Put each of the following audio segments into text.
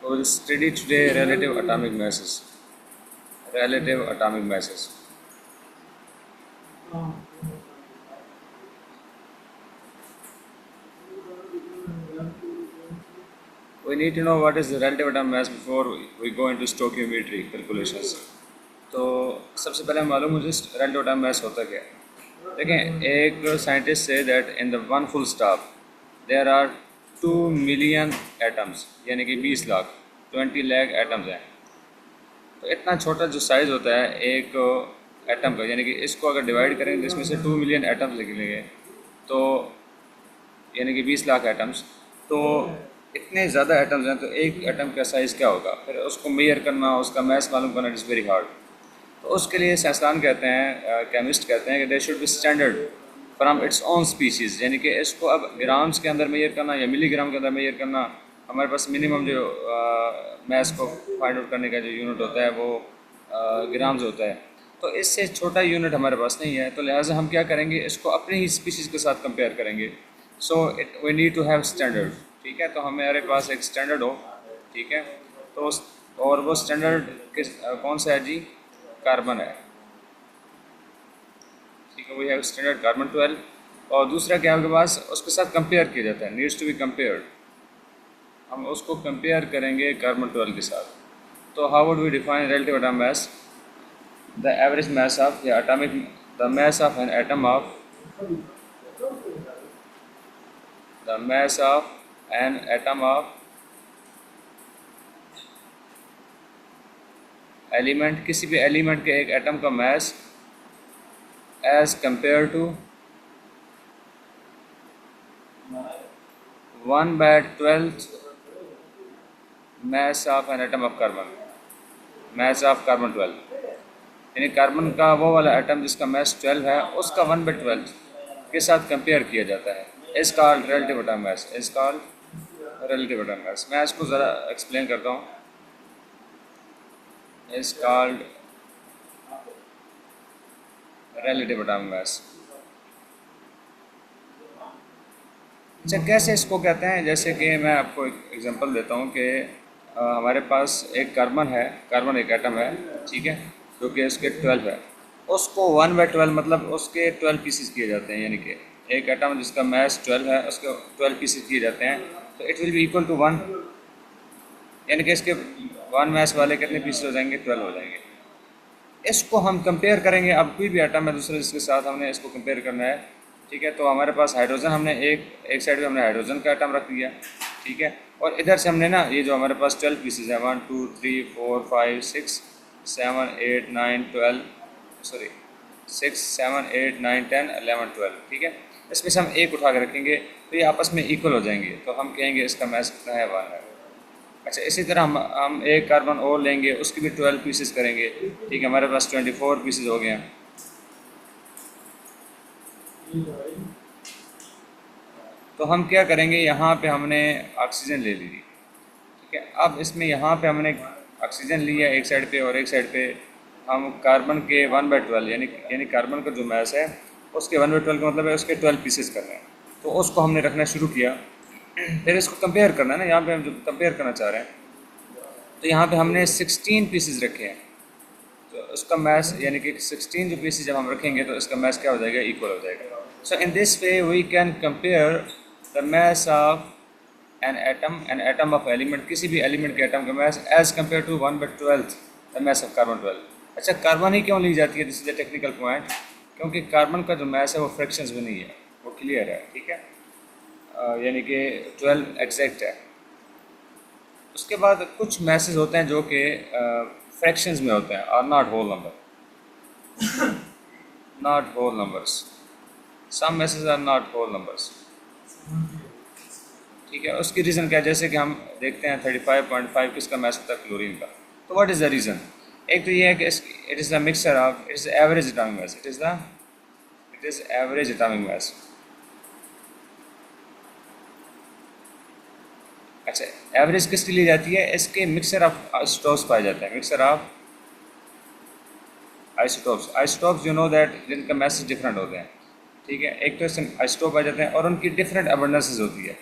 We will study today relative atomic masses. Relative atomic masses. We need to know what is the relative atomic mass before we go into stoichiometry calculations. तो सबसे पहले मालूम मुझे relative atomic mass होता क्या है। देखें, एक साइंटिस्ट से that in the one full stop there are 2 million atoms, यानी कि 20 लाख 20 लाख एटम्स हैं। तो इतना छोटा जो साइज़ होता है एक एटम का, यानी कि इसको अगर डिवाइड करेंगे तो इसमें से 2 मिलियन एटम्स निकलेंगे, तो यानी कि 20 लाख एटम्स। तो इतने ज़्यादा एटम्स हैं, तो एक एटम का साइज़ क्या होगा, फिर उसको मेजर करना, उसका मैस मालूम करना इज़ वेरी हार्ड। तो उसके लिए साइंसदान कहते हैं, केमिस्ट कहते हैं कि there should be standard from its own species, यानी कि इसको अब ग्राम्स के अंदर मेजर करना या मिलीग्राम के अंदर मेजर करना। हमारे पास मिनिमम जो मैस को फाइंड आउट करने का जो यूनिट होता है वो ग्राम्स होता है। तो इससे छोटा यूनिट हमारे पास नहीं है, तो लिहाजा हम क्या करेंगे, इसको अपने ही स्पीशीज़ के साथ कंपेयर करेंगे। So it we need to have standard, ठीक है। तो हमारे पास एक स्टैंडर्ड हो, ठीक है। तो और वो स्टैंडर्ड किस कौन सा है जी, कार्बन है, ठीक है। We have standard carbon 12। और दूसरा क्या आपके पास, उसके साथ कंपेयर किया जाता है, नीड्स टू बी कंपेयर्ड। हम उसको कंपेयर करेंगे कार्बन 12 के साथ। तो how would we define relative atomic mass, the average mass of या atomic the mass of an atom of the mass of an atom of element, किसी भी element के एक एटम का mass as compare to 1/12 mass of an atom of carbon, mass of carbon 12, यानी carbon का वो वाला एटम जिसका मास 12 है उसका 1/12 के साथ कंपेयर किया जाता है। इस कॉल्ड रिलेटिव एटॉमिक मास, इस कॉल्ड रिलेटिव एटॉमिक मास। मैं इसको ज़रा एक्सप्लेन करता हूँ। इस कॉल्ड रिलेटिव एटॉमिक मास। अच्छा, कैसे इसको कहते हैं, जैसे कि मैं आपको एक एग्जांपल देता हूँ कि हमारे पास एक कार्बन है, कार्बन एक एटम है, ठीक है, जो कि उसके 12 है। उसको 1/12 मतलब उसके 12 पीसेस किए जाते हैं, यानी कि एक एटम जिसका मास 12 है उसके 12 पीसेस किए जाते हैं, तो it will be equal to 1, यानी कि इसके 1 मास वाले कितने पीसेस हो जाएंगे, 12 हो जाएंगे। इसको हम कंपेयर करेंगे, अब कोई भी एटम है दूसरे जिसके साथ हमने इसको कंपेयर करना है, ठीक है। तो हमारे पास हाइड्रोजन, हमने एक साइड पे हमने हाइड्रोजन का एटम रख दिया, ठीक है। और इधर से हमने ना ये जो हमारे पास 12 पीसेस है, 1 2 3 4 5 6 7 8 9 12, सॉरी 6 7 8 9 10 11 12, ठीक है। इसमें से हम एक उठा कर रखेंगे तो ये आपस में इक्वल हो जाएंगे, तो हम कहेंगे इसका मास कितना है, 1 है। अच्छा, इसी तरह हम एक कार्बन और लेंगे, उसके भी 12 पीसेस करेंगे, ठीक है। हमारे पास 24 पीसेस हो गए हैं। तो हम क्या करेंगे, यहाँ पे हमने ऑक्सीजन ले ली, ठीक है। अब इसमें यहाँ पे हमने ऑक्सीजन लिया एक साइड पे, और एक साइड पे हम कार्बन के 1/12 यानी कार्बन का जो मास है उसके 1/12 का मतलब है उसके 12 पीसेस करने हैं। तो उसको हमने रखना शुरू किया। फिर इसको कंपेयर करना है ना, यहाँ पे हम जो कंपेयर करना चाह रहे हैं, तो यहाँ पे हमने 16 पीसेस रखे हैं। तो उसका मैस यानी कि 16 जो पीसेस जब हम रखेंगे तो इसका मैस क्या हो जाएगा, इक्वल हो जाएगा। So in this way we can compare the mass of an atom of element, किसी भी एलिमेंट के एटम का mass as compare to 1/12 the mass of carbon 12। अच्छा, कार्बन ही क्यों ली जाती है, this is the technical point, क्योंकि कार्बन का जो मैस है वो फ्रैक्शंस में नहीं है, वो क्लियर है, ठीक है। यानी कि 12 एग्जैक्ट है। उसके बाद कुछ मैसेज होते हैं जो कि फ्रैक्शंस में होते हैं, और not whole number, not whole numbers. Some masses are not whole numbers, ठीक है। उसकी रीज़न क्या है, जैसे कि हम देखते हैं 35.5 किसका मैस होता है, क्लोरीन का। तो व्हाट इज़ द रीज़न, एक तो ये है कि it is the mixture of, it is average atomic mass, it is average atomic mass. अच्छा, एवरेज किसकी ली जाती है, इसके मिक्सचर ऑफ आइसोटोप्स पाए जाते हैं, mixture of isotopes. Isotopes you know that जिनका मैसेज डिफरेंट होते हैं, ठीक है। एक तो इसमें आइसोटोप आ जाते हैं और उनकी डिफरेंट अबंडेंसेस होती है।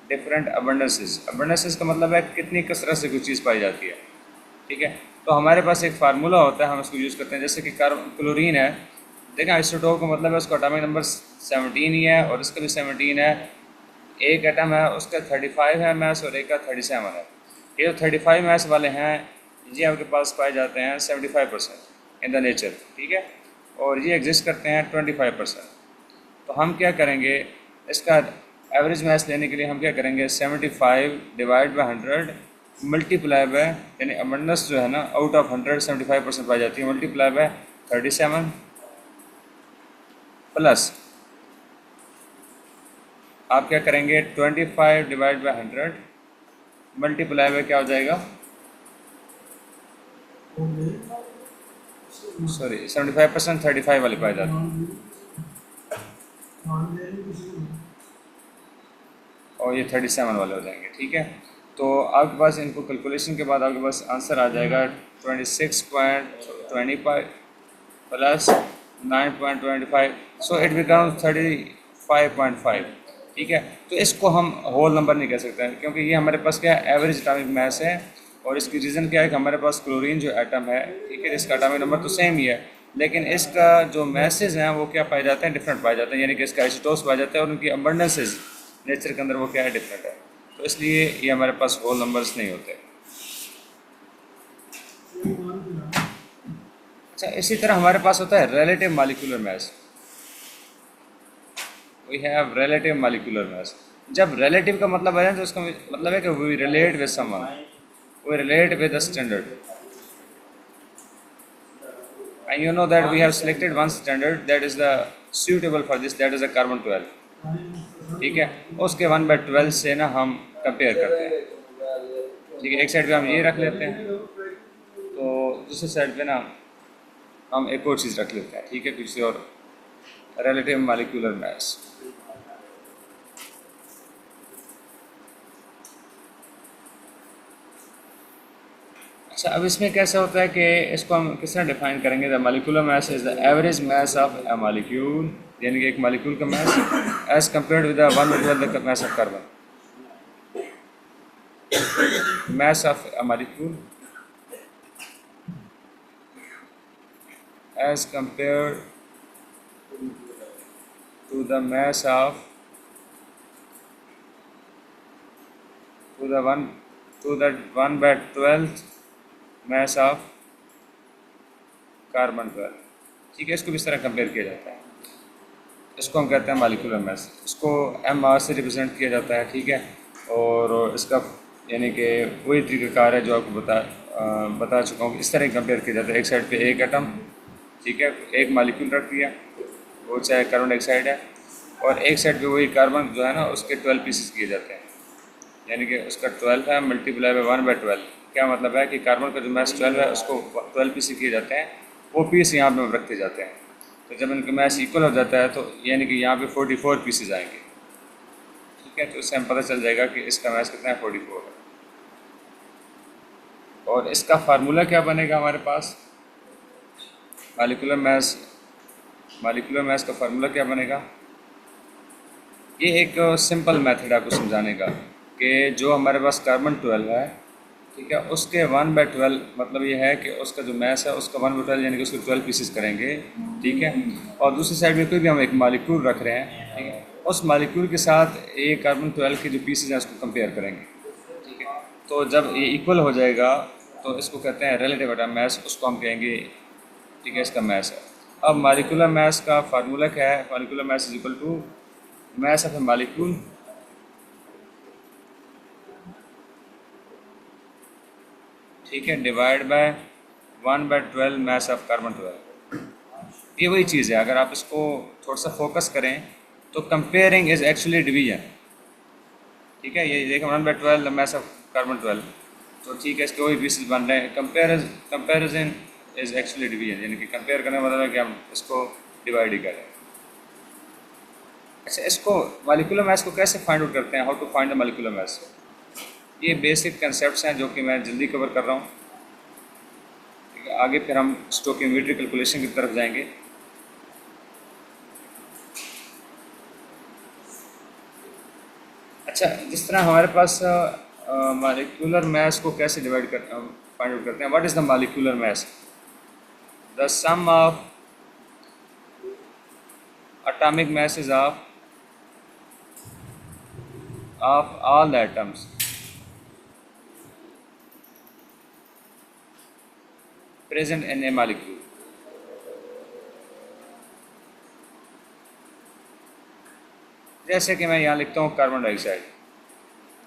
डिफरेंट अबंडेंसेस। अबंडेंसेस का मतलब है कितनी कसरत से कुछ चीज़ पाई जाती है, ठीक है। तो हमारे पास एक फार्मूला होता है, हम इसको यूज़ करते हैं। जैसे कि क्लोरीन है, देखें आइसोटोप का मतलब है उसका एटॉमिक नंबर 17 ही है और इसका भी 17 है। एक एटम है उसका 35 है मैस और एक का 37 है। ये जो 35 मैस वाले हैं ये आपके पास पाए जाते हैं 75% इन द नेचर, ठीक है, और ये एग्जिस्ट करते हैं 25%। तो हम क्या करेंगे, इसका एवरेज मैस लेने के लिए हम क्या करेंगे, 75 डिवाइड बाई 100 मल्टीप्लाई बाय, यानी अबंडेंस जो है ना आउट ऑफ 100 75% पाई जाती है, मल्टीप्लाई बाय 37 प्लस आप क्या करेंगे 25 डिवाइड बाई 100 मल्टीप्लाई बाय क्या हो जाएगा, सॉरी 75% 35 वाली पाई जाती है और ये 37 वाले हो जाएंगे, ठीक है। तो आपके पास इनको कैलकुलेशन के बाद आपके पास आंसर आ जाएगा 26.25 प्लस 9.25, सो इट बिकम्स 35.5, ठीक है। तो इसको हम होल नंबर नहीं कह सकते हैं क्योंकि ये हमारे पास क्या है, एवरेज एटॉमिक मास है। और इसकी रीज़न क्या है कि हमारे पास क्लोरीन जो एटम है, ठीक है, इसका एटॉमिक नंबर तो सेम ही है, लेकिन इसका जो मैसेज हैं वो क्या पाए जाते हैं, डिफरेंट पाए जाते हैं, यानी कि इसका आइसोटोप्स पाए जाते हैं और उनकी अबंडेंसेस नेचर के अंदर वो क्या है, डिफरेंट है। तो इसलिए ये हमारे पास होल नंबर्स नहीं होते। अच्छा, इसी तरह हमारे पास होता है relative molecular mass. We have relative molecular mass. जब रिलेटिव का मतलब है तो उसका मतलब है कि we relate with someone, we relate with the standard, and you know that we have selected one standard that is the suitable for this, that is the carbon 12, ठीक है। उसके 1/12 से ना हम कंपेयर करते हैं, ठीक है। एक साइड पे हम ये रख लेते हैं, तो दूसरी साइड पे ना हम एक और चीज़ रख लेते हैं, ठीक है, किसी और रिलेटिव मॉलिक्यूलर मास। अच्छा, अब इसमें कैसा होता है कि इसको हम किस तरह डिफाइन करेंगे, the molecular mass is the average mass of a molecule, यानी कि एक मॉलिक्यूल का mass as compared with the 1/12 the mass of carbon, mass of a molecule as compared to the mass of to the 1/12 mass of carbon 12, ठीक है। इसको भी इस तरह कंपेयर किया जाता है, इसको हम कहते हैं मॉलिक्यूलर मास, इसको mR से रिप्रेजेंट किया जाता है, ठीक है। और इसका यानी कि वही तरीक़ाकार है जो आपको बता चुका हूँ, इस तरह कंपेयर किया जाता है। एक साइड पे एक एटम, ठीक है, एक मॉलिक्यूल रख दिया, वो चाहे कार्बन डाइऑक्साइड है, और एक साइड पे वही कार्बन जो है ना उसके 12 पीसेस किए जाते हैं, यानी कि उसका 12 है मल्टीप्लाई बाय 1/12। क्या मतलब है कि कार्बन का जो मास 12 है उसको 12 पीस किए जाते हैं, वो पीस यहाँ पे रखते जाते हैं। तो जब इनका मास इक्वल हो जाता है तो यानी कि यहाँ पे 44 पीसेज आएंगे, ठीक है। तो इससे हम पता चल जाएगा कि इसका मास कितना है, 44 है। और इसका फार्मूला क्या बनेगा हमारे पास, मॉलिक्यूलर मास का फार्मूला क्या बनेगा। ये एक सिंपल मेथड आपको समझाने का कि जो हमारे पास कार्बन 12 है, ठीक है, उसके 1/12 मतलब ये है कि उसका जो मास है उसका 1/12 यानी कि उसको 12 पीसेस करेंगे, ठीक है। और दूसरी साइड में कोई भी हम एक मॉलिक्यूल रख रहे हैं, ठीक है, उस मॉलिक्यूल के साथ ये कार्बन 12 के जो पीसेस हैं उसको कंपेयर करेंगे, ठीक है। तो जब ये इक्वल हो जाएगा तो इसको कहते हैं रिलेटिव एटॉमिक मास, उसको हम कहेंगे, ठीक है, इसका मास है। अब मॉलिक्यूलर मास का फार्मूला क्या है, molecular mass is equal to mass of a molecule ठीक है divide by 1/12 mass of carbon 12। ये वही चीज़ है, अगर आप इसको थोड़ा सा फोकस करें तो कंपेयरिंग इज एक्चुअली डिवीजन, ठीक है। ये देखो 1/12 मास ऑफ कार्बन 12, तो ठीक है, इसके वही पीसेस बन रहे हैं। कंपेरिजन इज एक्चुअली डिवीजन, यानी कि कंपेयर करने का मतलब है कि हम इसको डिवाइड ही करें। अच्छा, इसको मॉलिक्यूलर मास को कैसे फाइंड आउट करते हैं, how to find the molecular mass. ये बेसिक कंसेप्ट्स हैं जो कि मैं जल्दी कवर कर रहा हूँ, ठीक है। आगे फिर हम स्टोकियोमेट्री कैलकुलेशन की तरफ जाएंगे। अच्छा, जिस तरह हमारे पास मॉलिक्यूलर मास को कैसे डिवाइड कर फाइंड आउट करते हैं, what is the molecular mass? The sum of atomic masses of all the atoms present in a molecule. जैसे कि मैं यहाँ लिखता हूँ कार्बन डाइऑक्साइड,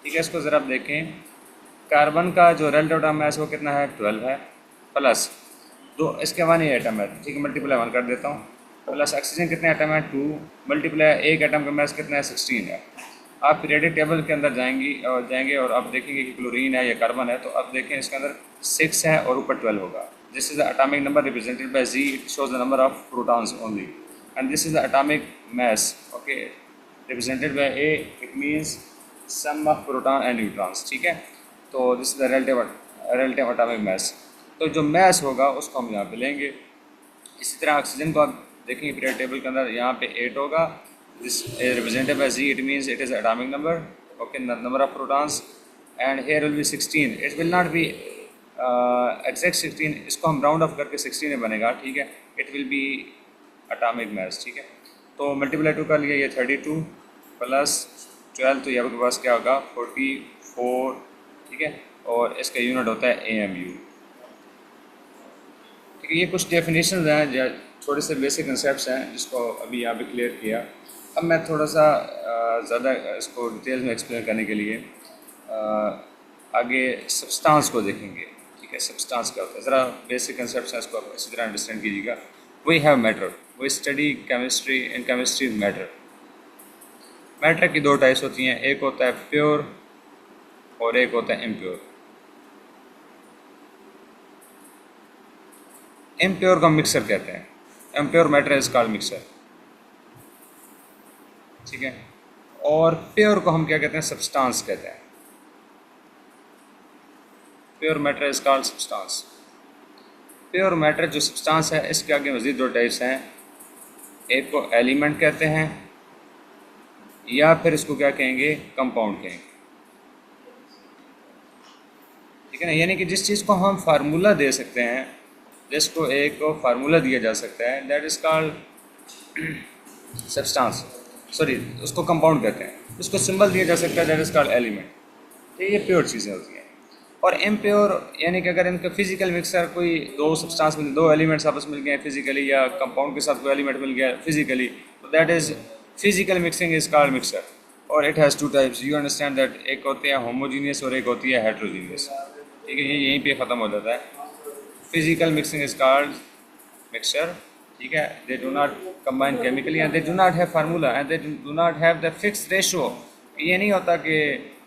ठीक है। इसको ज़रा आप देखें, कार्बन का जो रिलेटिव एटम मास वो कितना है, 12 है, प्लस दो इसके 1 ही एटम है, ठीक है, मल्टीप्लाई 1 कर देता हूँ, प्लस ऑक्सीजन कितने एटम है, 2, मल्टीप्लाई एक एटम का मास कितना है, 16 है। आप पीरियडिक टेबल के अंदर जाएंगे और आप देखेंगे कि क्लोरीन है या कार्बन है, तो आप देखें इसके अंदर 6 है और ऊपर 12 होगा। This is the atomic number represented by G, it shows the number of protons only, and this is the atomic mass, okay, represented by A, it means sum of proton and neutrons, ठीक है। तो this is the relative atomic mass. तो जो मास होगा उसको हम यहाँ पे लेंगे। इसी तरह ऑक्सीजन को आप देखेंगे पीरियड टेबल के अंदर, यहाँ पे 8 होगा, this is represented by Z, it means it is atomic number, okay, number of protons, and here will be 16, it will not be exact 16, इसको हम राउंड ऑफ करके 16 में बनेगा, ठीक है, it will be atomic mass, ठीक है। तो मल्टीप्लाई 2 कर लिया, ये 32 प्लस 12, तो ये आपके पास क्या होगा, 44, ठीक है, और इसका यूनिट होता है AMU, ठीक है। ये कुछ डेफिनेशन हैं, थोड़े से बेसिक कंसेप्ट हैं जिसको अभी यहाँ पे क्लियर किया। अब मैं थोड़ा सा ज़्यादा इसको डिटेल में एक्सप्लेन करने के लिए आगे सब्सटेंस को देखेंगे, ठीक है। सब्सटेंस क्या होता है, ज़रा बेसिक कंसेप्ट हैं, इसको आप इसी तरह अंडरस्टैंड कीजिएगा। We have matter, we study chemistry, in chemistry matter. Matter की दो टाइप्स होती हैं, एक होता है प्योर और एक होता है इम्प्योर। इम्प्योर को हम मिक्सर कहते हैं, impure matter is called mixer, ठीक है। और प्योर को हम क्या कहते हैं, सब्सटेंस कहते हैं। Pure matter is called substance. Pure matter जो सब्सटेंस है, इसके आगे मज़ीद दो टाइप्स हैं, एक को एलिमेंट कहते हैं या फिर इसको क्या कहेंगे, कंपाउंड कहेंगे, ठीक है ना। यानी कि जिस चीज़ को हम फार्मूला दे सकते हैं, जिसको एक फार्मूला दिया जा सकता है, that is called substance, sorry उसको कंपाउंड कहते हैं। उसको सिंबल दिया जा सकता है, दैट इज़ कॉल्ड एलिमेंट। तो ये प्योर चीज़ें होती हैं। और इम्प्योर यानी कि अगर इनका फिजिकल मिक्सर, कोई दो सब्सटेंस मिल, दो एलिमेंट्स आपस मिल गए फिजिकली, या कंपाउंड के साथ कोई एलिमेंट मिल गया फिजिकली, तो that is physical mixing is called mixture. और it has two types, you understand that, एक होती है होमोजीनियस और एक होती है हेट्रोजीनियस, ठीक है। ये यहीं पे ख़त्म हो जाता है। Physical mixing is called mixer, ठीक है। They do not combine chemically and they do not have formula and they do not have the fix ratio. ये नहीं होता कि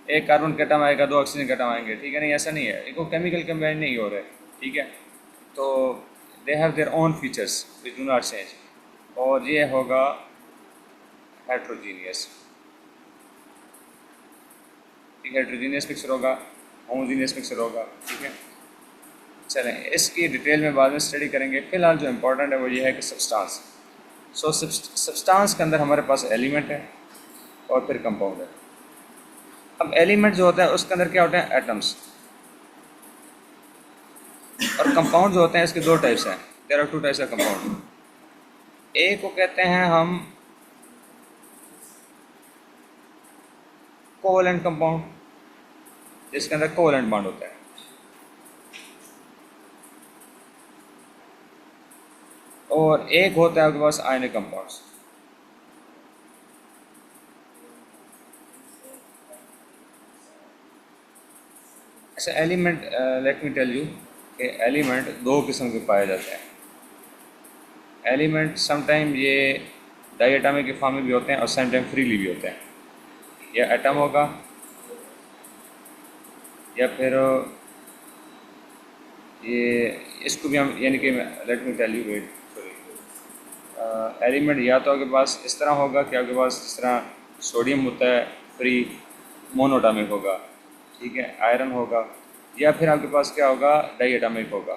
एक कार्बन का एटम आएगा, दो ऑक्सीजन का एटम आएंगे, ठीक है, नहीं, ऐसा नहीं है। इनको केमिकल कंबाइन नहीं हो रहे, ठीक है। तो they have their own features which do not change. और ये होगा हेट्रोजीनियस, ठीक है। हेट्रोजीनियस मिक्सर होगा, होमोजीनियस मिक्सर होगा, ठीक है। चलें, इसकी डिटेल में बाद में स्टडी करेंगे। फिलहाल जो इम्पोर्टेंट है वो ये है कि सब्सटेंस। सो सब्सटेंस के अंदर हमारे पास एलिमेंट है और फिर कंपाउंड है। अब एलिमेंट जो होता है उसके अंदर क्या होते हैं, एटम्स। और कंपाउंड जो होते हैं इसके दो टाइप्स हैं, there are two types of compound. एक को कहते हैं हम कोवैलेंट कंपाउंड, जिसके अंदर कोवैलेंट बॉन्ड होता है। और एक होता है आपके पास आयनिक कंपाउंड्स। अच्छा, element, let me tell you कि एलिमेंट दो किस्म के पाए जाते हैं। एलिमेंट समटाइम ये डाइएटॉमिक के फॉर्म में भी होते हैं और समटाइम फ्रीली भी होते हैं। या एटम होगा या फिर ये, इसको भी हम, यानी कि let me tell you, wait, element या तो आपके पास इस तरह होगा कि आपके पास इस तरह सोडियम होता है, फ्री मोनोटॉमिक होगा, ठीक है, आयरन होगा, या फिर आपके पास क्या होगा, डाइएटॉमिक होगा।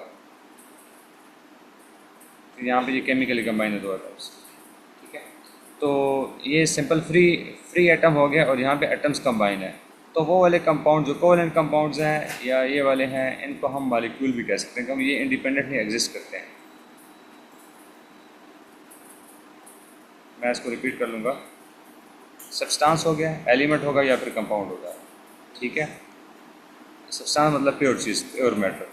तो यहाँ पे ये केमिकली कंबाइन है दो एटम्स, ठीक है। तो ये सिंपल फ्री एटम हो गया और यहाँ पे एटम्स कंबाइन है। तो वो वाले कंपाउंड जो कोवलेंट कंपाउंड्स हैं या ये वाले हैं, इनको हम मॉलिक्यूल भी कह सकते हैं क्योंकि ये इंडिपेंडेंटली एग्जिस्ट करते हैं। मैं इसको रिपीट कर लूँगा। सब्सटेंस हो गया, एलिमेंट होगा या फिर कंपाउंड होगा, ठीक है। सब्सटेंस मतलब प्योर चीज़, प्योर मैटर।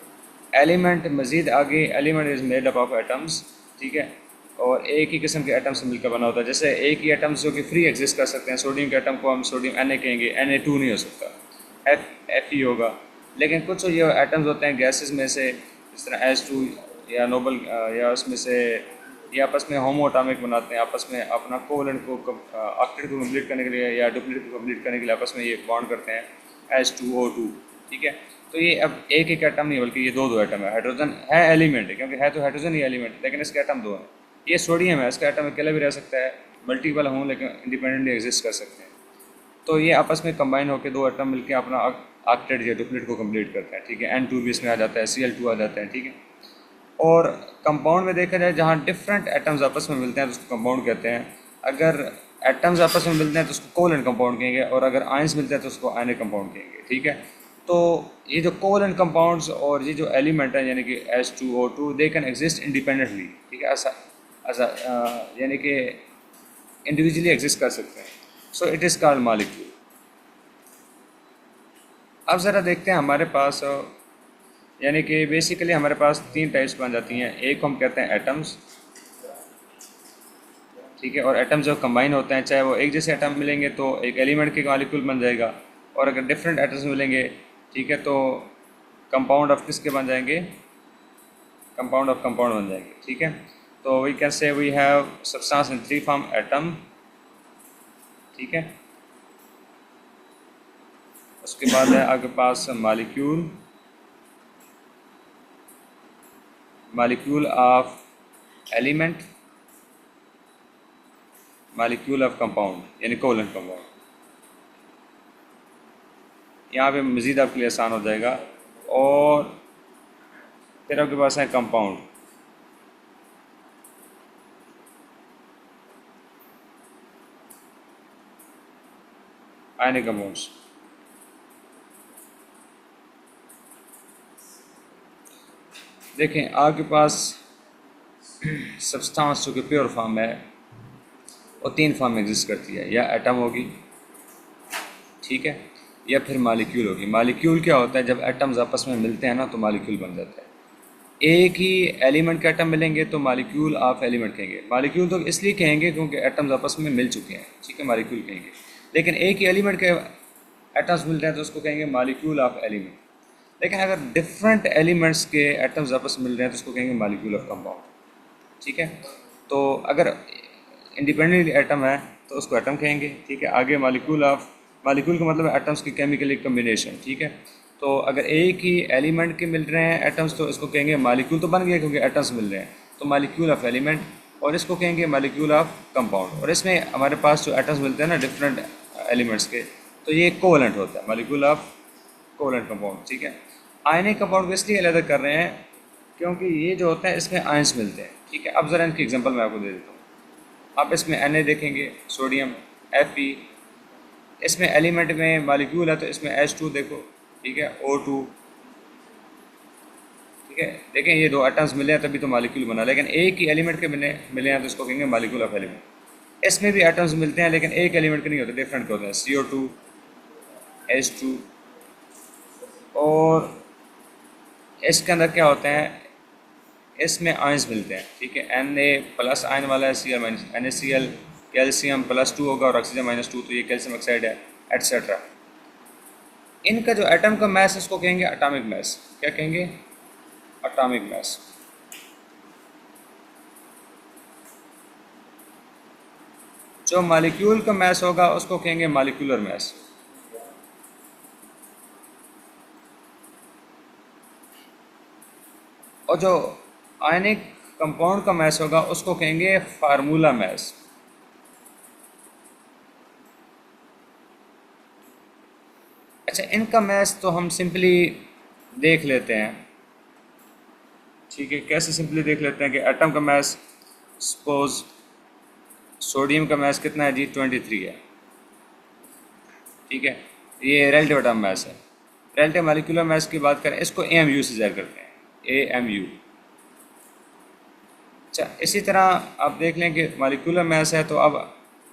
एलिमेंट मज़ीद आगे, element is made up of atoms, ठीक है, और एक ही किस्म के एटम से मिलकर बना होता है। जैसे एक ही एटम्स जो कि फ्री एग्जिस्ट कर सकते हैं, सोडियम के एटम को हम सोडियम Na कहेंगे, Na2 नहीं हो सकता, Fe होगा। लेकिन कुछ ये एटम्स होते हैं गैसेस में से, जिस तरह H2 या नोबल या उसमें से, ये आपस में होमो एटॉमिक बनाते हैं, आपस में अपना कोवलेंट को ऑक्टेट को कंप्लीट करने के लिए या डुप्लीकेट को कंप्लीट करने के लिए आपस में ये बॉन्ड करते हैं, H2O2, ठीक है। तो ये अब एक एक एटम नहीं बल्कि ये दो एटम है। हाइड्रोजन है एलिमेंट है क्योंकि है तो हाइड्रोजन ही एलिमेंट, लेकिन इसके एटम दो हैं। ये सोडियम है, इसका एटम अकेला भी रह सकता है, मल्टीपल हों लेकिन इंडिपेंडेंटली एग्जिस्ट कर सकते हैं। तो ये आपस में कंबाइन होकर दो एटम मिलकर अपना ऑक्टेट या डुप्लीकेट को कंप्लीट करते हैं, ठीक है। N2 भी इसमें आ जाता है, Cl2 आ जाता है, ठीक है। और कंपाउंड में देखा जाए जहाँ डिफरेंट एटम्स आपस में मिलते हैं तो उसको कंपाउंड कहते हैं। अगर एटम्स आपस में मिलते हैं तो उसको कोवलेंट कंपाउंड कहेंगे, और अगर आयंस मिलते हैं तो उसको आयनिक कंपाउंड कहेंगे, ठीक है। तो ये जो कोवलेंट कंपाउंड्स और ये जो एलिमेंट है यानी कि H2O2, they can exist independently, ठीक है, ऐसा यानी कि इंडिविजुअली एग्जिस्ट कर सकते हैं। सो इट इज़ कॉल्ड मॉलिक्यूल। अब ज़रा देखते हैं हमारे पास, यानी कि बेसिकली हमारे पास तीन टाइप्स बन जाती हैं। एक को हम कहते हैं एटम्स, ठीक है, और एटम जो कंबाइन होते हैं, चाहे वो एक जैसे एटम मिलेंगे तो एक एलिमेंट के मॉलिक्यूल बन जाएगा, और अगर डिफरेंट एटम्स मिलेंगे, ठीक है, तो कंपाउंड ऑफ किसके बन जाएंगे, कंपाउंड ऑफ कंपाउंड बन जाएंगे, ठीक है। तो we can say we have substance in three form, atom, ठीक है, उसके बाद है आपके पास molecule, molecule of element, molecule of compound यानी कोवलेंट कंपाउंड। यहाँ पे मज़ीद आपके लिए आसान हो जाएगा। और फिर आपके पास है कंपाउंड, आयनिक कंपाउंड्स। देखें आपके पास सब्सटेंस जो कि प्योर फॉर्म है वो तीन फॉर्म में एग्जिस्ट करती है, या एटम होगी, ठीक है, या फिर मॉलिक्यूल होगी। मॉलिक्यूल क्या होता है, जब एटम्स आपस में मिलते हैं ना तो मॉलिक्यूल बन जाता है। एक ही एलिमेंट के एटम मिलेंगे तो मॉलिक्यूल ऑफ एलिमेंट कहेंगे। मॉलिक्यूल तो इसलिए कहेंगे क्योंकि एटम्स आपस में मिल चुके हैं, ठीक है, मॉलिक्यूल कहेंगे। लेकिन एक ही एलिमेंट के एटम्स मिल रहे हैं तो उसको कहेंगे मॉलिक्यूल ऑफ एलिमेंट। लेकिन अगर डिफरेंट एलिमेंट्स के एटम्स आपस में मिल रहे हैं तो उसको कहेंगे मॉलिक्यूल ऑफ कंपाउंड, ठीक है। तो अगर इंडिपेंडेंट एटम है तो उसको एटम कहेंगे, ठीक है। आगे मॉलिक्यूल ऑफ, मॉलिक्यूल का मतलब एटम्स की केमिकली कम्बिनेशन, ठीक है। तो अगर एक ही एलिमेंट के मिल रहे हैं एटम्स तो इसको कहेंगे मॉलिक्यूल तो बन गया क्योंकि एटम्स मिल रहे हैं, तो मॉलिक्यूल ऑफ एलिमेंट, और इसको कहेंगे मॉलिक्यूल ऑफ कंपाउंड। और इसमें हमारे पास जो एटम्स मिलते हैं ना डिफरेंट एलिमेंट्स के, तो ये कोवलेंट होता है, मॉलिक्यूल ऑफ कोवलेंट कंपाउंड, ठीक है। आयनिक कंपाउंड को इसलिए अलग कर रहे हैं क्योंकि ये जो होता है इसमें आयंस मिलते हैं, ठीक है। अब ज़रा इनकी एग्जांपल मैं आपको दे देता हूँ। आप इसमें Na देखेंगे, सोडियम, Fe, इसमें एलिमेंट में मॉलिक्यूल है तो इसमें H2 देखो, ठीक है, O2, ठीक है। देखें ये दो एटम्स मिले हैं तभी तो मॉलिक्यूल बना, लेकिन एक ही एलिमेंट के मिले हैं तो इसको कहेंगे मॉलिक्यूल ऑफ एलिमेंट। इसमें भी एटम्स मिलते हैं लेकिन एक एलिमेंट के नहीं होते, डिफरेंट के होते हैं, CO2, H2, और इसके अंदर क्या होते हैं, इसमें आयंस मिलते हैं, ठीक है। Na प्लस आयन वाला है, Cl माइनस, NaCl, कैल्शियम +2 होगा और ऑक्सीजन -2, तो ये कैल्शियम ऑक्साइड है, एट्सेट्रा। इनका जो एटम का मास इसको कहेंगे एटॉमिक मास। क्या कहेंगे, एटॉमिक मास। जो मॉलिक्यूल का मास होगा उसको कहेंगे मॉलिक्यूलर मास। और जो आयनिक कंपाउंड का मास होगा उसको कहेंगे फार्मूला मास। अच्छा, इनका मास तो हम सिंपली देख लेते हैं, ठीक है। कैसे सिंपली देख लेते हैं कि एटम का मास, सपोज सोडियम का मास कितना है जी? 23 है। ठीक है, ये रिलेटिव एटॉमिक मास है। रिलेटिव मॉलिक्यूलर मास की बात करें, इसको AMU से ज़ाहिर करते हैं, AMU। अच्छा, इसी तरह आप देख लें कि मॉलिक्यूलर मास है, तो अब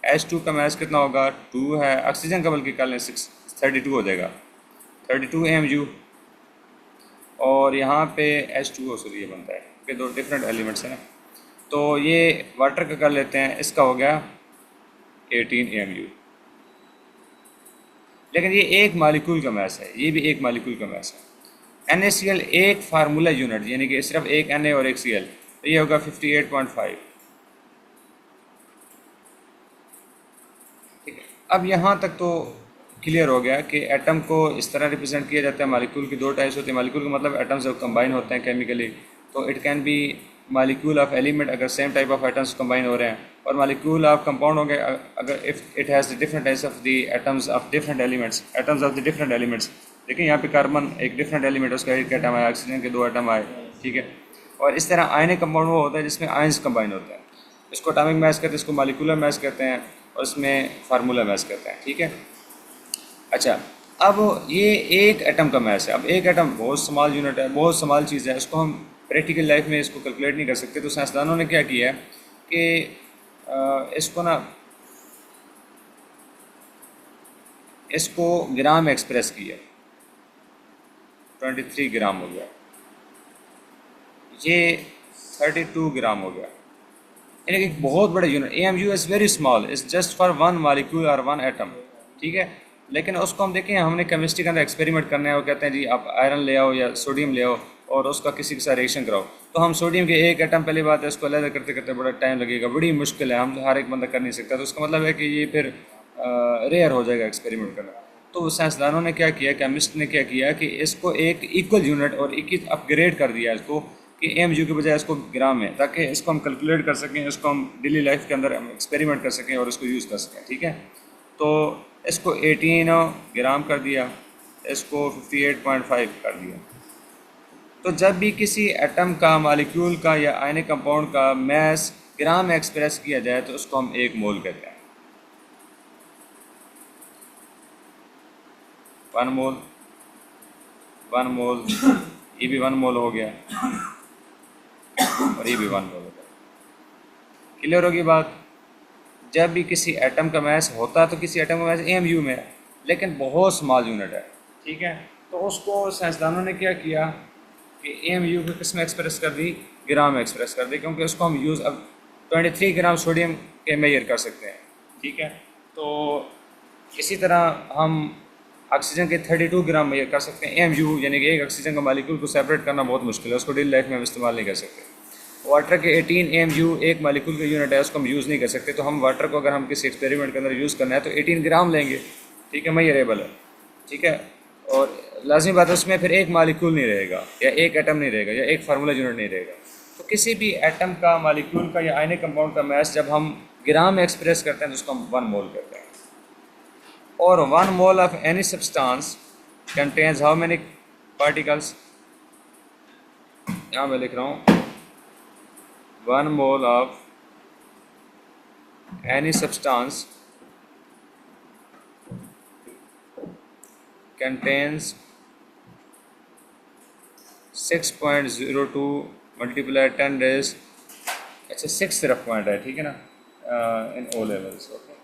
H2 का मास कितना होगा? 2 है। ऑक्सीजन का बल्कि कर लें 32 हो जाएगा, 32 AMU। और यहाँ पे H2O सॉरी ये बनता है कि दो डिफरेंट एलिमेंट्स हैं ना, तो ये वाटर का कर लेते हैं, इसका हो गया 18 AMU। लेकिन ये एक मालिक्यूल का मास है, ये भी एक मालिक्यूल का मास है। NaCl एक फार्मूला यूनिट, यानी कि सिर्फ एक Na और एक Cl, तो ये होगा 58.5। ठीक है, अब यहाँ तक तो क्लियर हो गया कि एटम को इस तरह रिप्रेजेंट किया जाता है। मालिक्यूल की दो टाइप्स होते हैं। मालिक्यूल का मतलब एटम्स जब कंबाइन होते हैं केमिकली, तो it can be molecule of element अगर same type of atoms combine हो रहे हैं, और मालिक्यूल ऑफ कंपाउंड हो गए अगर if it has different types of the atoms of different elements, atoms of the different elements. देखिए यहाँ पे कार्बन एक डिफरेंट एलिमेंट, उसका एक एटम आया, ऑक्सीजन के दो एटम आए। ठीक है, और इस तरह आयनिक कंपाउंड वो होता है जिसमें आयंस कंबाइन होते हैं, इसको एटॉमिक मास कहते हैं, इसको मॉलिक्यूलर मास कहते हैं, और इसमें फार्मूला मास कहते हैं। ठीक है, अच्छा, अब ये एक एटम का मास है। अब एक एटम बहुत स्मॉल यूनिट है, बहुत स्मॉल चीज़ है, इसको हम प्रैक्टिकल लाइफ में इसको कैलकुलेट नहीं कर सकते। तो साइंसदानों ने क्या किया है कि इसको ना, इसको ग्राम में एक्सप्रेस किया। 23 ग्राम हो गया, ये 32 ग्राम हो गया, यानी कि बहुत बड़े unit. AMU is very small, is just for one molecule और वन एटम। ठीक है, लेकिन उसको हम देखें, हमने केमिस्ट्री के अंदर एक्सपेरिमेंट करना है, वो कहते हैं जी आप आयरन ले आओ या सोडियम ले आओ और उसका किसी के साथ रिएक्शन कराओ। तो हम सोडियम के एक एटम, पहली बात है इसको अलग करते करते बड़ा टाइम लगेगा, बड़ी मुश्किल है, हम हर एक बंदा कर नहीं सकता। तो उसका मतलब है कि ये फिर रेयर हो जाएगा एक्सपेरिमेंट करना। तो साइंसदानों ने क्या किया, केमिस्ट ने क्या किया कि इसको एक इक्वल यूनिट और एक अपग्रेड कर दिया इसको, कि AMU की बजाय इसको ग्राम में, ताकि इसको हम कैलकुलेट कर सकें, इसको हम डेली लाइफ के अंदर एक्सपेरिमेंट कर सकें और इसको यूज़ कर सकें। ठीक है, तो इसको 18 ग्राम कर दिया, इसको 58.5 कर दिया। तो जब भी किसी एटम का, मॉलिक्यूल का या आयनिक कंपाउंड का मास ग्राम में एक्सप्रेस किया जाए तो उसको हम एक मोल कहते हैं। 1 मोल, 1 मोल, ये भी 1 मोल हो गया और ये भी 1 मोल हो गया। क्लियर होगी बात? जब भी किसी एटम का मास होता है तो किसी एटम का मास AMU में है, लेकिन बहुत स्मॉल यूनिट है। ठीक है, तो उसको साइंसदानों ने क्या किया कि AMU को किस में एक्सप्रेस कर दी? ग्राम में एक्सप्रेस कर दी, क्योंकि उसको हम यूज़ अब 23 ग्राम सोडियम के मेजर कर सकते हैं। ठीक है, तो इसी तरह हम ऑक्सीजन के 32 ग्राम मेजर कर सकते हैं AMU, यानी कि एक ऑक्सीजन का मॉलिक्यूल को सेपरेट करना बहुत मुश्किल है, उसको डेली लाइफ में हम इस्तेमाल नहीं कर सकते। वाटर के 18 AMU एक मॉलिक्यूल का यूनिट है, उसको हम यूज़ नहीं कर सकते। तो हम वाटर को अगर हम किसी एक्सपेरिमेंट के अंदर यूज़ करना है तो 18 ग्राम लेंगे। ठीक है, मेजरेबल है। ठीक है, और लाजमी बात है उसमें फिर एक मॉलिक्यूल नहीं रहेगा, या एक एटम नहीं रहेगा, या एक फार्मूला यूनिट नहीं रहेगा। तो किसी भी एटम का, मॉलिक्यूल का या आयनिक कंपाउंड का मास जब हम ग्राम में एक्सप्रेस करते हैं तो उसको हम 1 मोल कहते हैं। और 1 mole of any substance contains how many particles? यहाँ मैं लिख रहा हूँ 1 mole of any substance contains 6.02 multiply 10 raised, अच्छा 6 सिर्फ पॉइंट है, ठीक है ना, इन O levels। Okay,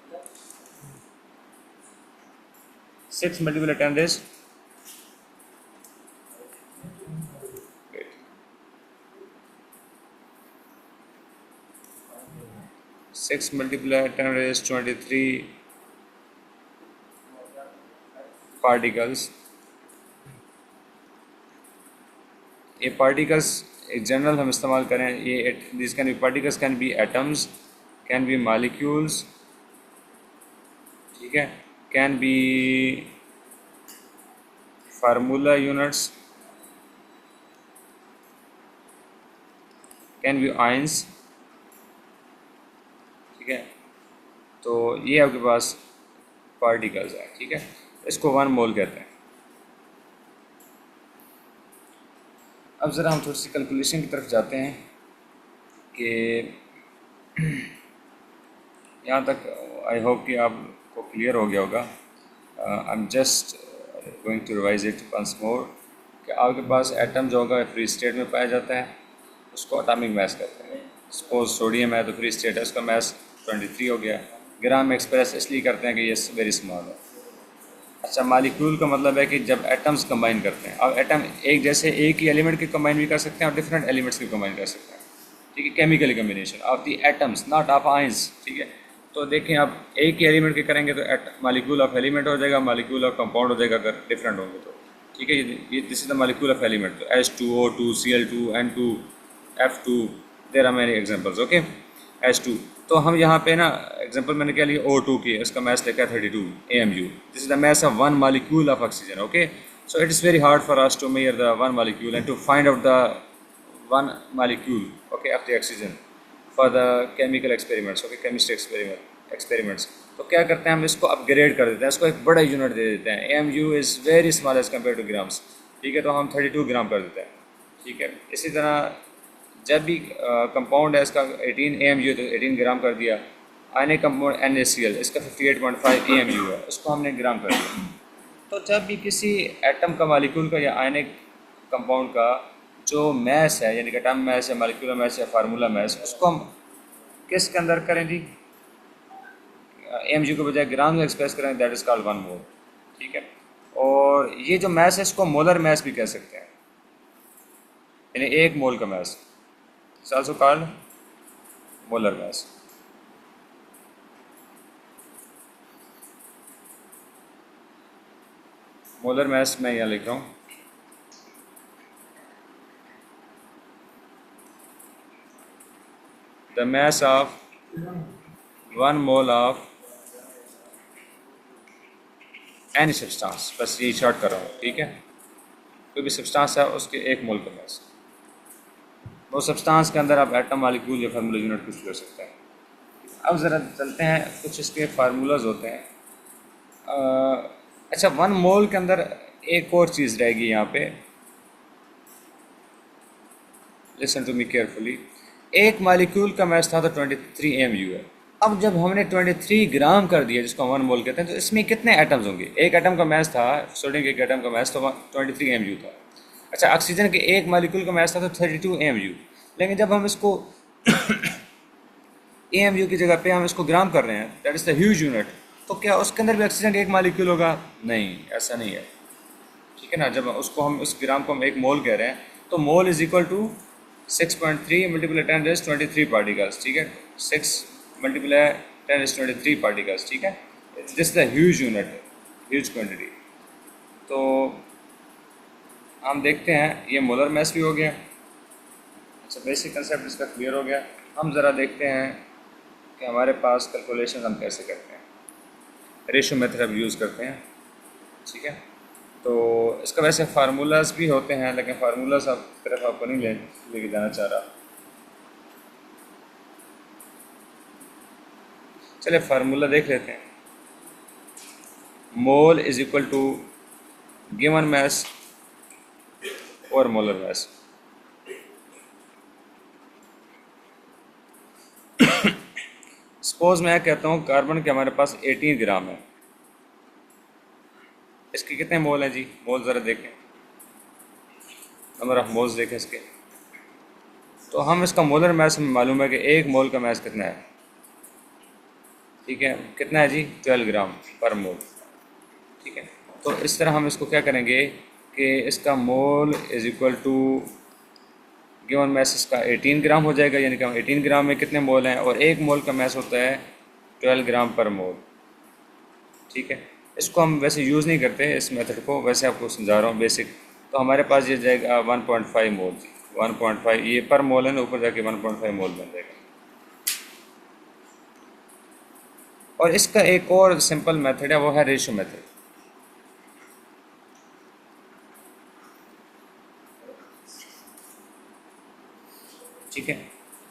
6 multiply 10 raised 6 multiply 10 raised 23 particles। ये पार्टिकल्स एक जनरल हम इस्तेमाल करें, ये this can be particles, can be atoms, can be molecules. ठीक है, can be formula units, can be ions. ठीक है, तो ये आपके पास पार्टिकल्स है। ठीक है, इसको 1 मोल कहते हैं। अब ज़रा हम थोड़ी सी कैलकुलेशन की तरफ जाते हैं कि यहाँ तक आई होप कि आपको क्लियर हो गया होगा। I am just going to revise it once more कि आपके पास एटम जो होगा फ्री स्टेट में पाया जाता है, उसको एटॉमिक मास कहते हैं। सपोज सोडियम है तो फ्री स्टेट है, उसका मास 23 हो गया। ग्राम में एक्सप्रेस इसलिए करते हैं कि ये वेरी स्मॉल है। अच्छा, मालिक्यूल का मतलब है कि जब एटम्स कंबाइन करते हैं, अब एटम एक जैसे एक ही एलिमेंट के कंबाइन भी कर सकते हैं और डिफरेंट एलिमेंट्स के कंबाइन कर सकते हैं, ठीक है। Chemical combination of the atoms not of ions, ठीक है। तो देखें आप एक ही एलिमेंट के करेंगे तो मालिक्यूल ऑफ एलिमेंट हो जाएगा, मालिक्यूल ऑफ कंपाउंड हो जाएगा अगर डिफरेंट होंगे तो, ठीक है। ये this is the molecule of element. तो H2O2 Cl2 N2 F2, there are many examples, okay. H2, तो हम यहाँ पे ना एग्जांपल मैंने क्या लिया O2 की, इसका मास लिखा है 32 AMU। This is the mass of one molecule of oxygen, okay. So it is very hard for us to measure the one molecule and to find out the one molecule, okay, of the oxygen for the chemical experiments, okay, chemistry experiments। तो क्या करते हैं हम इसको upgrade कर देते हैं, इसको एक बड़ा यूनिट दे देते हैं। AMU is very small as compare to grams, ठीक है। तो हम 32 ग्राम कर देते हैं, ठीक है। इसी तरह जब भी कंपाउंड है इसका 18 AMU तो 18 ग्राम कर दिया। आयनिक कंपाउंड NaCl, इसका 58.5 AMU है, उसको हमने ग्राम कर दिया। तो जब भी किसी एटम का मालिक्यूल का या आयनिक कंपाउंड का जो मैस है, यानी कि एटम मैस है, मालिक्यूलर मैस है, फार्मूला मैस, उसको हम किस के अंदर करें जी, AMU के बजाय ग्राम में एक्सप्रेस करें, दैट इज़ कॉल्ड 1 मोल, ठीक है। और ये जो मैस है इसको मोलर मैस भी कह सकते हैं, यानी 1 मोल का mass it's also called molar mass. Molar mass मैं यहाँ लिख रहा हूँ, the mass of 1 mole of any substance, बस ये शॉर्ट कर रहा हूँ, ठीक है। कोई भी सब्सटेंस है उसके 1 मोल का मास, वो सब्सटेंस के अंदर आप एटम मालिक्यूल या फार्मूला यूनिट कुछ कर सकते हैं। अब ज़रा चलते हैं, कुछ इसके फार्मूलाज होते हैं। अच्छा, 1 मोल के अंदर एक और चीज़ रहेगी यहाँ पे, लिसन टू मी केयरफुली। एक मालिक्यूल का मास था तो 23 AMU है। अब जब हमने 23 ग्राम कर दिया, जिसको 1 मोल कहते हैं, तो इसमें कितने एटम्स होंगे? एक एटम का मास था, सोडियम के एक एटम का मास तो 23 AMU था। अच्छा, ऑक्सीजन के एक मालिक्यूल का मास था तो 32 AMU। लेकिन जब हम इसको AMU की जगह पे हम इसको ग्राम कर रहे हैं, that is the huge unit, तो क्या उसके अंदर भी ऑक्सीजन का एक मालिक्यूल होगा? नहीं, ऐसा नहीं है, ठीक है ना। जब उसको हम उस ग्राम को हम 1 मोल कह रहे हैं, तो mole is equal to 6.3 multiply 10⁻23 particles, ठीक है। 6 मल्टीप्लाई 10⁻23 पार्टिकल्स, ठीक है। This the huge unit, huge quantity. तो हम देखते हैं ये मोलर मैस भी हो गया। अच्छा, बेसिक कंसेप्ट इसका क्लियर हो गया। हम ज़रा देखते हैं कि हमारे पास कैलकुलेशन हम कैसे करते हैं। रेशियो मेथड अब यूज़ करते हैं, ठीक है। तो इसका वैसे फार्मूलाज भी होते हैं, लेकिन फार्मूलाज आप तरफ आपको नहीं लेके जाना चाह रहा। चलिए फार्मूला देख लेते हैं। Mole is equal to given mass और मोलर मैस। सपोज मैं कहता हूँ कार्बन के हमारे पास 18 ग्राम है, इसके कितने मोल हैं जी? मोल ज़रा देखें, नंबर ऑफ मोल्स देखें इसके। तो हम इसका मोलर मैस हमें मालूम है कि 1 मोल का मैस कितना है, ठीक है। कितना है जी? 12 ग्राम पर मोल, ठीक है। तो इस तरह हम इसको क्या करेंगे कि इसका mole is equal to given mass इसका 18 ग्राम हो जाएगा, यानी कि हम 18 ग्राम में कितने मोल हैं, और 1 मोल का मैस होता है 12 ग्राम पर मोल, ठीक है। इसको हम वैसे यूज़ नहीं करते इस मेथड को, वैसे आपको समझा रहा हूँ बेसिक। तो हमारे पास ये जाएगा 1.5 मोल जी, 1.5 ये पर मोल है ना, ऊपर जाके 1.5 मोल बन जाएगा। और इसका एक और सिंपल मेथड है, वो है रेशियो मेथड, ठीक है।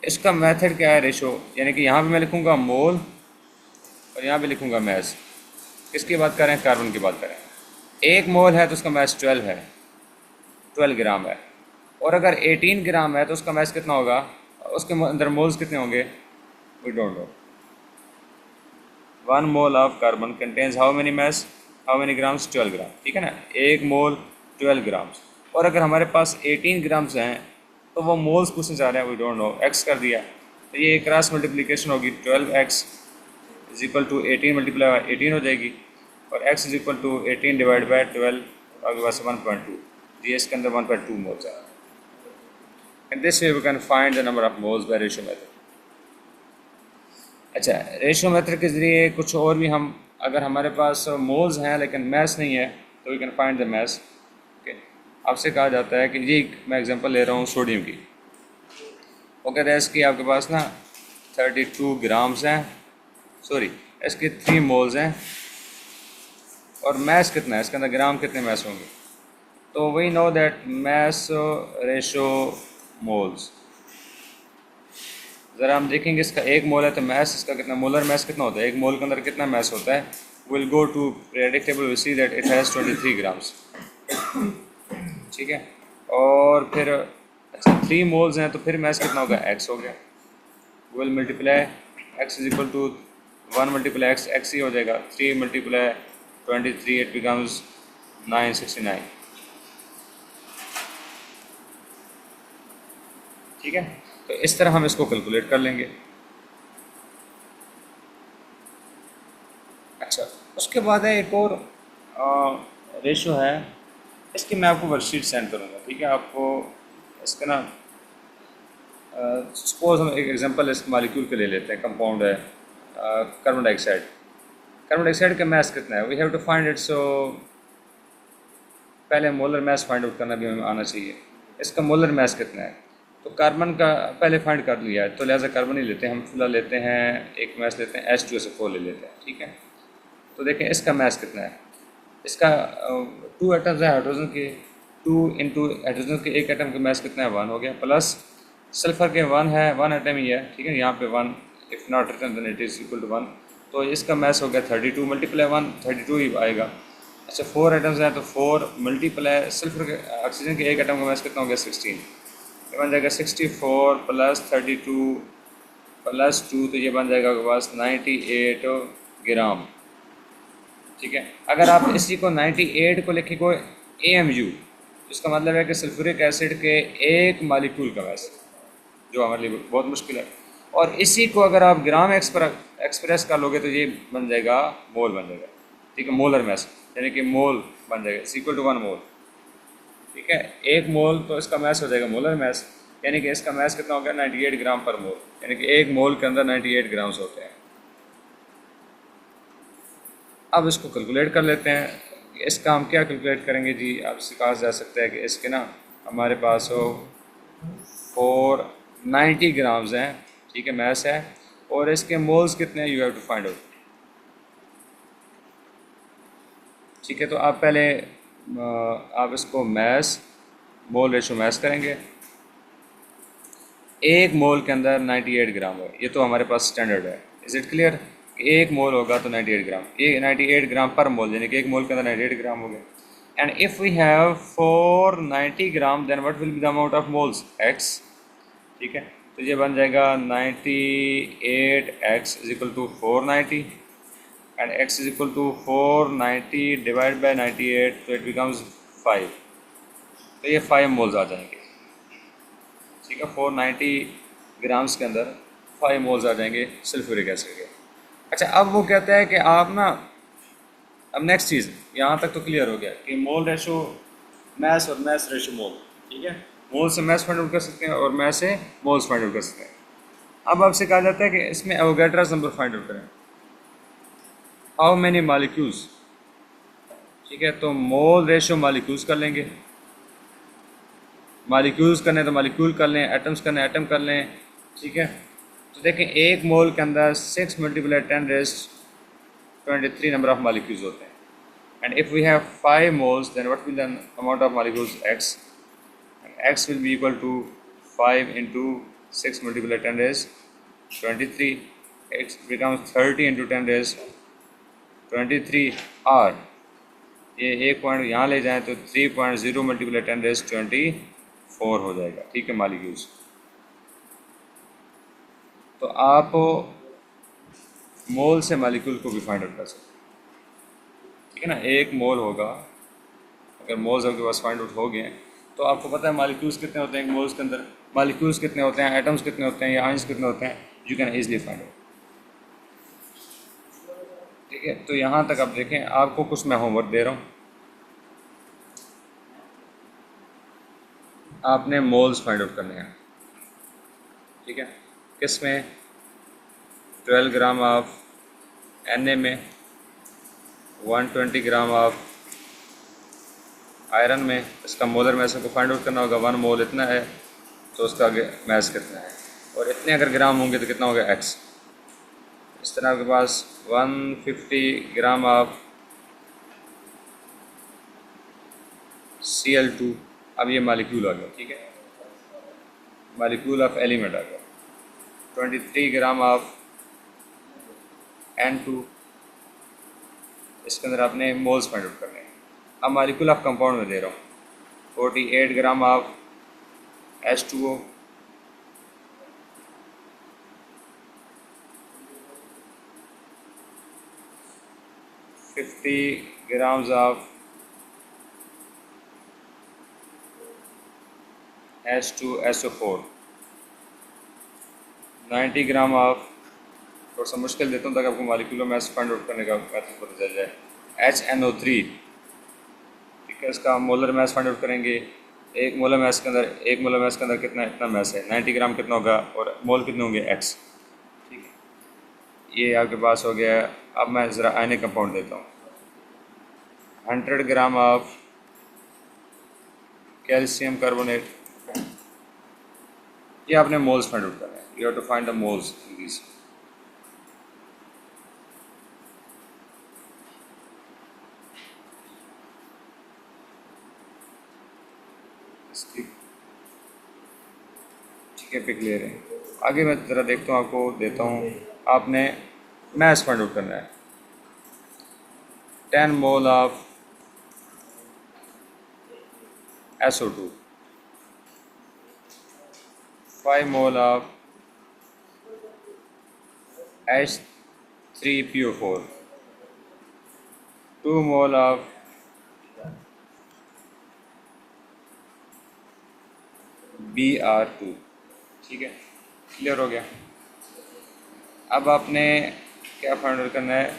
इसका मेथड क्या है? रेशो, यानी कि यहाँ पे मैं लिखूँगा मोल और यहाँ पे लिखूँगा मैस। किसकी बात कर रहे हैं? कार्बन की बात कर रहे हैं। 1 मोल है तो उसका मैस 12 है, 12 ग्राम है। और अगर 18 ग्राम है तो उसका मैस कितना होगा? उसके अंदर मोल्स कितने होंगे? We don't know, 1 mole of carbon contains how many mass, how many grams, 12 gram, ठीक है ना, 1 मोल 12 ग्राम्स। और अगर हमारे पास 18 ग्राम्स हैं तो वो मोल्स पूछने जा रहे हैं, वी डोंट नो, एक्स कर दिया तो ये क्रॉस मल्टीप्लिकेशन होगी, 12x is equal to 18 multiply 18 हो जाएगी, और x is equal to 18 divide by 12, आपके पास 1.2, जी इसके अंदर 1.2 मोल्स है। And this way we can find the number of moles by ratio method. अच्छा, रेशियो मेथड के ज़रिए कुछ और भी हम, अगर हमारे पास मोल्स हैं लेकिन मैस नहीं है तो we can find the mass. Okay, आपसे कहा जाता है कि ये मैं एग्जांपल ले रहा हूँ सोडियम की। वो कहते हैं इसकी आपके पास ना 32 ग्राम्स हैं, सॉरी इसके 3 मोल्स हैं, और मैस कितना है, इसके अंदर ग्राम कितने मैस होंगे। तो we know that mass ratio moles, ज़रा हम देखेंगे इसका 1 मोल है तो मैस इसका कितना, मोलर मैस कितना होता है, 1 मोल के अंदर कितना मैस होता है। Will go to periodic table, will see that it has 23 grams, ठीक है। और फिर अच्छा 3 मोल्स हैं तो फिर मैस कितना होगा, x हो गया, will multiply x is equal to 1 multiply x ही हो जाएगा, 3 मल्टीप्लाई 23 इट बिकम्स 969, ठीक है। तो इस तरह हम इसको कैलकुलेट कर लेंगे। अच्छा, उसके बाद है एक और रेशो है, इसकी मैं आपको वर्कशीट सेंड करूँगा, ठीक है। आपको इसका ना सपोज हम एक एग्जांपल इस मालिक्यूल के ले लेते हैं, कंपाउंड है कार्बन डाइऑक्साइड। कार्बन डाइऑक्साइड का मास कितना है, we have to find it. So पहले मोलर मास फाइंड आउट करना भी हमें आना चाहिए, इसका मोलर मास कितना है। तो कार्बन का पहले फाइंड कर लिया है तो लिहाजा कार्बन ही लेते हैं हम, फिलहाल लेते हैं एक मास लेते हैं H2SO4 ले लेते हैं, ठीक है। तो देखें इसका मास कितना है, इसका 2 एटम्स है हाइड्रोजन के, 2 इंटू हाइड्रोजन के एक एटम का मास कितना है, 1 हो गया, प्लस सल्फर के 1 है, 1 एटम ही है, ठीक है, यहाँ पे 1 if not written then it is equal to 1, तो इसका मास हो गया 32 मल्टीप्लाई 1, 32 ही आएगा। अच्छा 4 एटम्स हैं तो 4 मल्टीप्लाई सल्फर के ऑक्सीजन के एक एटम का मास कितना हो गया, 16, ये बन जाएगा 64 प्लस 32 प्लस 2, तो ये बन जाएगा आपके पास 98 ग्राम, ठीक है। अगर आप इसी को 98 को लिखे को AMU, इसका मतलब है कि सल्फ्यूरिक एसिड के एक मालिक्यूल का मास, जो हमारे लिए बहुत मुश्किल है, और इसी को अगर आप ग्राम एक्सप्रेस कर लोगे तो ये बन जाएगा मोल बन जाएगा, ठीक है, मोलर मास, यानी कि मोल बन जाएगा इज इक्वल टू 1 मोल, ठीक है। 1 मोल तो इसका मास हो जाएगा मोलर मास, यानी कि इसका मास कितना हो गया, 98 ग्राम पर मोल, यानी कि 1 मोल के अंदर 98 ग्राम्स होते हैं। अब इसको कैलकुलेट कर लेते हैं। इसका हम क्या कैलकुलेट करेंगे जी, आपसे कहा जा सकता है कि इसके ना हमारे पास हो 490 ग्राम्स हैं, ठीक है, मास है, और इसके मोल्स कितने हैं, you have to find out, ठीक है। तो आप पहले आप इसको मास मोल रेशो मास करेंगे, 1 मोल के अंदर 98 ग्राम है, ये तो हमारे पास स्टैंडर्ड है, इज़ इट क्लियर। 1 मोल होगा तो 98 ग्राम, ये 98 ग्राम पर मोल, यानी कि 1 मोल के अंदर 98 ग्राम हो गए। And if we have 490 gram then what will be the amount of moles, x, ठीक है। तो ये बन जाएगा 98x is equal to 490 and x is equal to 490 divide by 98, तो इट बिकम्स 5, तो ये 5 मोल्स आ जाएंगे, ठीक है। 490 ग्राम्स के अंदर 5 मोल्स आ जाएंगे सल्फ्यूरिक एसिड के। अच्छा, अब वो कहता है कि आप ना, अब नेक्स्ट चीज़ यहाँ तक तो क्लियर हो गया कि मोल रेशो मैस और मैस रेशो मोल, ठीक है, मोल से मैस फाइंड आउट कर सकते हैं और मैस से मोल्स फाइंड आउट कर सकते हैं। अब आपसे कहा जाता है कि इसमें एवोगैड्रोस नंबर फाइंड आउट करें, हाउ मैनी मॉलिक्यूल्स, ठीक है। तो मोल रेशो मॉलिक्यूल्स कर लेंगे, मॉलिक्यूल्स करने तो मॉलिक्यूल कर लें, एटम्स करने एटम कर लें, ठीक है। तो देखें 1 मोल के अंदर 6 multiply 10 raise 23 number of molecules होते हैं। And if we have 5 moles then what will the amount of molecules, x, x will be equal to 5 into 6 multiplied 10 raised 23, x becomes 30 into 10 raised 23, और ये एक पॉइंट यहाँ ले जाएं तो 3.0 multiply 10 rays 24 हो जाएगा, ठीक है, मॉलिक्यूल्स। तो आप मोल से मालिक्यूल को भी फाइंड आउट कर सकते हैं, ठीक है ना। एक मोल होगा, अगर मोल्स आपके पास फाइंड आउट हो गए तो आपको पता है मालिक्यूल्स कितने होते हैं एक मोल्स के अंदर, मालिक्यूल्स कितने होते हैं, एटम्स कितने होते हैं या आयंस कितने होते हैं, you can easily find out, ठीक है। तो यहाँ तक आप देखें, आपको कुछ मैं होमवर्क दे रहा हूँ, आपने मोल्स फाइंड आउट करने हैं, ठीक है। किस में? 12 ग्राम ऑफ Na में, 120 ग्राम ऑफ आयरन में। इसका मोलर मैस को फाइंड आउट करना होगा, 1 मोल इतना है तो उसका मैस कितना है, और इतने अगर ग्राम होंगे तो कितना होगा x। इस तरह आपके पास 150 ग्राम ऑफ Cl2, अब ये मालिक्यूल आ गया, ठीक है, मालिक्यूल ऑफ एलिमेंट आ गया। 23 ग्राम ऑफ N2, इसके अंदर आपने मोल्स फाइंड आउट करने हैं। अब मालिक्यूल ऑफ कंपाउंड में दे रहा हूँ, 48 gram of H2O, 50 grams of H2SO4, 90 gram of, थोड़ा सा मुश्किल देता हूँ ताकि आपको मालिक्यूलर मैस फाइंड आउट करने का मेथड पता चल जाए, HNO3, ठीक है। इसका मोलर मैस फाइंड आउट करेंगे, एक मोलर मैस के अंदर कितना, इतना मैस है, 90 ग्राम कितना होगा और मोल कितने होंगे x, ठीक है। ये आपके पास हो गया। अब मैं ज़रा आयनिक कंपाउंड देता हूँ, 100 ग्राम ऑफ कैल्शियम कार्बोनेट, ये आपने मोल्स फाइंड आउट करना है, you have to find the moles in this. ठीक है, पिक ले रहे हैं। आगे मैं ज़रा देखता हूँ, आपको देता हूँ, आपने मैस फाइंड आउट करना है। 10 mole of SO2, 5 mole of H3PO4, 2 mole of Br2, ठीक है, क्लियर हो गया। अब आपने क्या फाइंड आउट करना है,